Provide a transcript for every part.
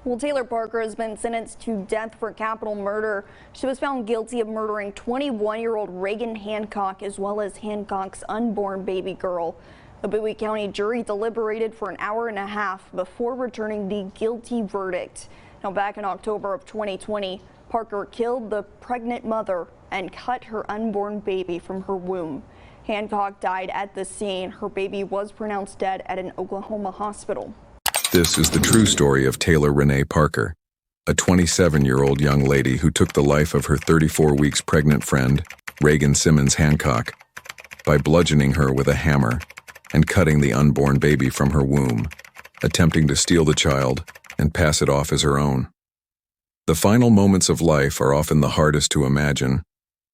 Well, Taylor Parker has been sentenced to death for capital murder. She was found guilty of murdering 21-year-old Reagan Hancock as well as Hancock's unborn baby girl. The Bowie County jury deliberated for an hour and a half before returning the guilty verdict. Now, back in October of 2020, Parker killed the pregnant mother and cut her unborn baby from her womb. Hancock died at the scene. Her baby was pronounced dead at an Oklahoma hospital. This is the true story of Taylor Renee Parker, a 27-year-old young lady who took the life of her 34 weeks pregnant friend, Reagan Simmons Hancock, by bludgeoning her with a hammer and cutting the unborn baby from her womb, attempting to steal the child and pass it off as her own. The final moments of life are often the hardest to imagine,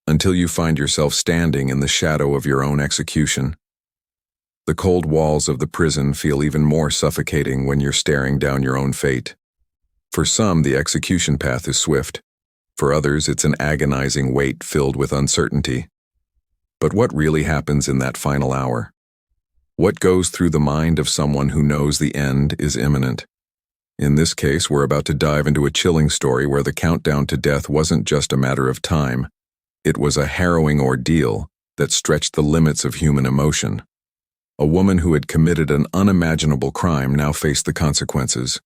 until you find yourself standing in the shadow of your own execution. The cold walls of the prison feel even more suffocating when you're staring down your own fate. For some, the execution path is swift. For others, it's an agonizing wait filled with uncertainty. But what really happens in that final hour? What goes through the mind of someone who knows the end is imminent? In this case, we're about to dive into a chilling story where the countdown to death wasn't just a matter of time. It was a harrowing ordeal that stretched the limits of human emotion. A woman who had committed an unimaginable crime now faced the consequences.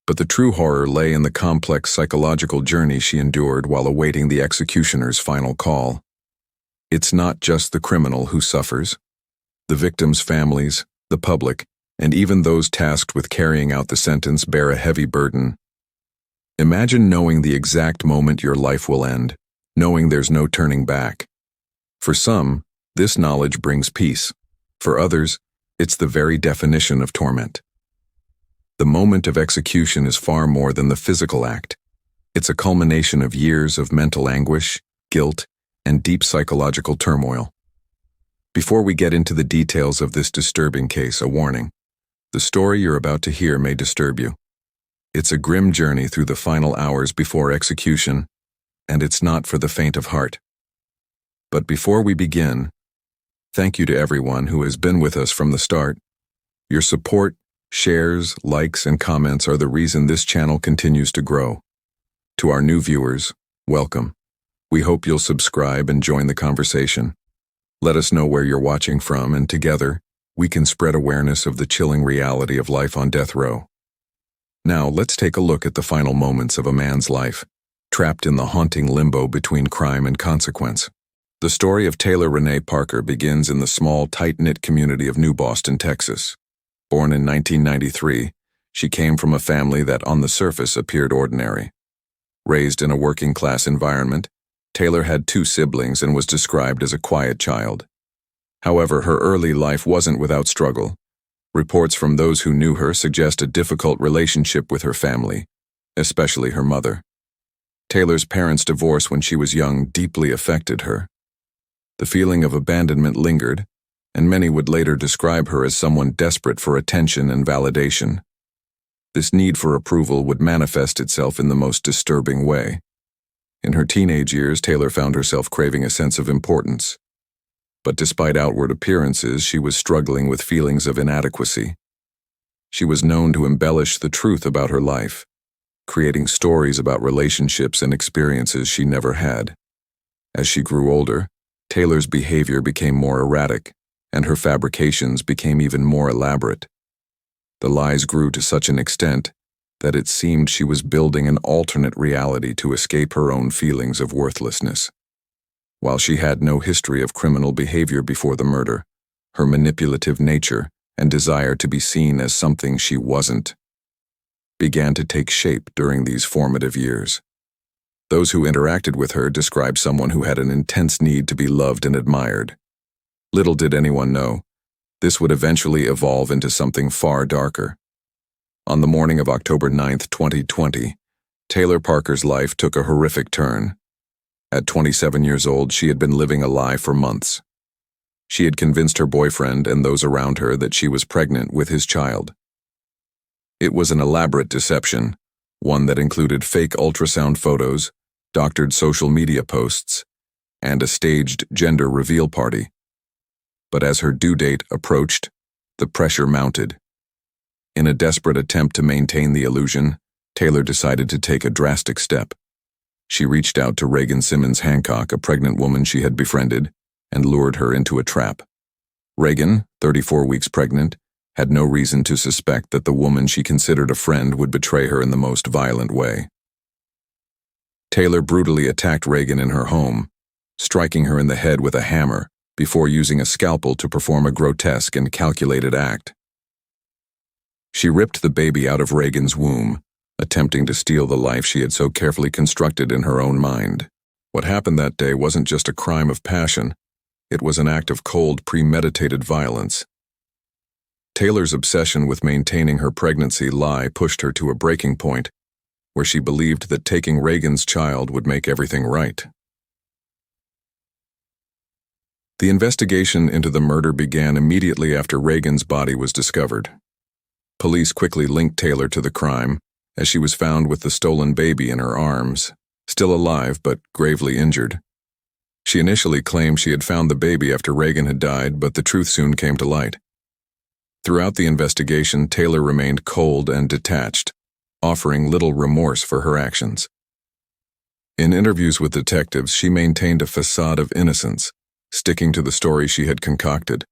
But the true horror lay in the complex psychological journey she endured while awaiting the executioner's final call. It's not just the criminal who suffers. The victims' families, the public, and even those tasked with carrying out the sentence bear a heavy burden. Imagine knowing the exact moment your life will end, knowing there's no turning back. For some, this knowledge brings peace. For others, it's the very definition of torment. The moment of execution is far more than the physical act. It's a culmination of years of mental anguish, guilt, and deep psychological turmoil. Before we get into the details of this disturbing case, a warning. The story you're about to hear may disturb you. It's a grim journey through the final hours before execution, and it's not for the faint of heart. But before we begin, thank you to everyone who has been with us from the start. Your support, shares, likes, and comments are the reason this channel continues to grow. To our new viewers, welcome. We hope you'll subscribe and join the conversation. Let us know where you're watching from, and together, we can spread awareness of the chilling reality of life on death row. Now, let's take a look at the final moments of a man's life, trapped in the haunting limbo between crime and consequence. The story of Taylor Renee Parker begins in the small, tight-knit community of New Boston, Texas. Born in 1993, she came from a family that on the surface appeared ordinary. Raised in a working-class environment, Taylor had 2 siblings and was described as a quiet child. However, her early life wasn't without struggle. Reports from those who knew her suggest a difficult relationship with her family, especially her mother. Taylor's parents' divorce when she was young deeply affected her. The feeling of abandonment lingered, and many would later describe her as someone desperate for attention and validation. This need for approval would manifest itself in the most disturbing way. In her teenage years, Taylor found herself craving a sense of importance. But despite outward appearances, she was struggling with feelings of inadequacy. She was known to embellish the truth about her life, creating stories about relationships and experiences she never had. As she grew older, Taylor's behavior became more erratic, and her fabrications became even more elaborate. The lies grew to such an extent that it seemed she was building an alternate reality to escape her own feelings of worthlessness. While she had no history of criminal behavior before the murder, her manipulative nature and desire to be seen as something she wasn't began to take shape during these formative years. Those who interacted with her described someone who had an intense need to be loved and admired. Little did anyone know, this would eventually evolve into something far darker. On the morning of October 9, 2020, Taylor Parker's life took a horrific turn. At 27 years old, she had been living a lie for months. She had convinced her boyfriend and those around her that she was pregnant with his child. It was an elaborate deception, one that included fake ultrasound photos, doctored social media posts, and a staged gender reveal party. But as her due date approached, the pressure mounted. In a desperate attempt to maintain the illusion, Taylor decided to take a drastic step. She reached out to Reagan Hancock, a pregnant woman she had befriended, and lured her into a trap. Reagan, 34 weeks pregnant, had no reason to suspect that the woman she considered a friend would betray her in the most violent way. Taylor brutally attacked Reagan in her home, striking her in the head with a hammer before using a scalpel to perform a grotesque and calculated act. She ripped the baby out of Reagan's womb, attempting to steal the life she had so carefully constructed in her own mind. What happened that day wasn't just a crime of passion, it was an act of cold, premeditated violence. Taylor's obsession with maintaining her pregnancy lie pushed her to a breaking point, where she believed that taking Reagan's child would make everything right. The investigation into the murder began immediately after Reagan's body was discovered. Police quickly linked Taylor to the crime, as she was found with the stolen baby in her arms, still alive but gravely injured. She initially claimed she had found the baby after Reagan had died, but the truth soon came to light. Throughout the investigation, Taylor remained cold and detached, offering little remorse for her actions. In interviews with detectives, she maintained a facade of innocence, sticking to the story she had concocted.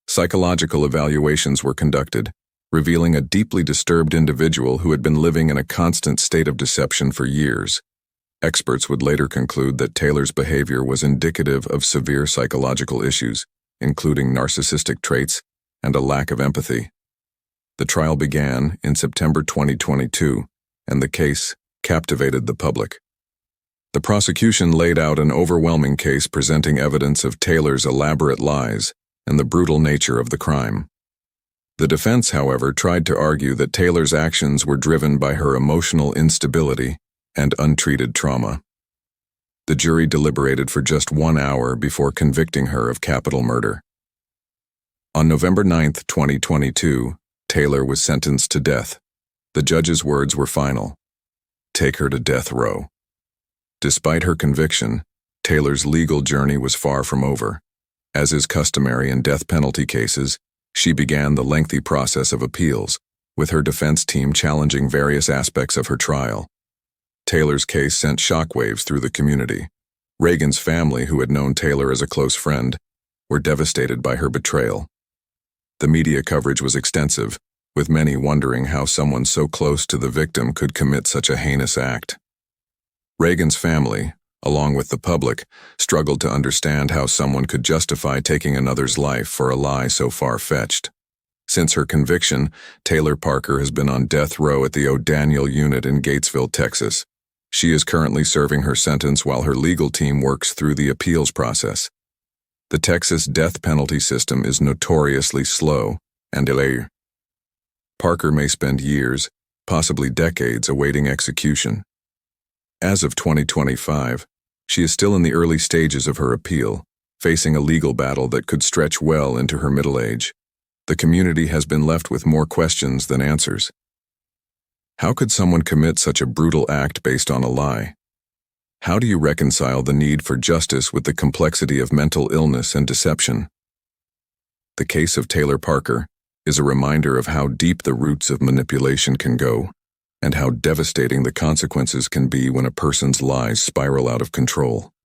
Psychological evaluations were conducted, revealing a deeply disturbed individual who had been living in a constant state of deception for years. Experts would later conclude that Taylor's behavior was indicative of severe psychological issues, including narcissistic traits and a lack of empathy. The trial began in September 2022, and the case captivated the public. The prosecution laid out an overwhelming case presenting evidence of Taylor's elaborate lies and the brutal nature of the crime. The defense, however, tried to argue that Taylor's actions were driven by her emotional instability and untreated trauma. The jury deliberated for just 1 hour before convicting her of capital murder. On November 9, 2022, Taylor was sentenced to death. The judge's words were final: "Take her to death row." Despite her conviction, Taylor's legal journey was far from over. As is customary in death penalty cases, she began the lengthy process of appeals, with her defense team challenging various aspects of her trial. Taylor's case sent shockwaves through the community. Reagan's family, who had known Taylor as a close friend, were devastated by her betrayal. The media coverage was extensive, with many wondering how someone so close to the victim could commit such a heinous act. Reagan's family, along with the public, struggled to understand how someone could justify taking another's life for a lie so far-fetched. Since her conviction, Taylor Parker has been on death row at the O'Daniel unit in Gatesville, Texas. She is currently serving her sentence while her legal team works through the appeals process. The Texas death penalty system is notoriously slow and delayed. Parker may spend years, possibly decades, awaiting execution. As of 2025, she is still in the early stages of her appeal, facing a legal battle that could stretch well into her middle age. The community has been left with more questions than answers. How could someone commit such a brutal act based on a lie? How do you reconcile the need for justice with the complexity of mental illness and deception? The case of Taylor Parker is a reminder of how deep the roots of manipulation can go, and how devastating the consequences can be when a person's lies spiral out of control.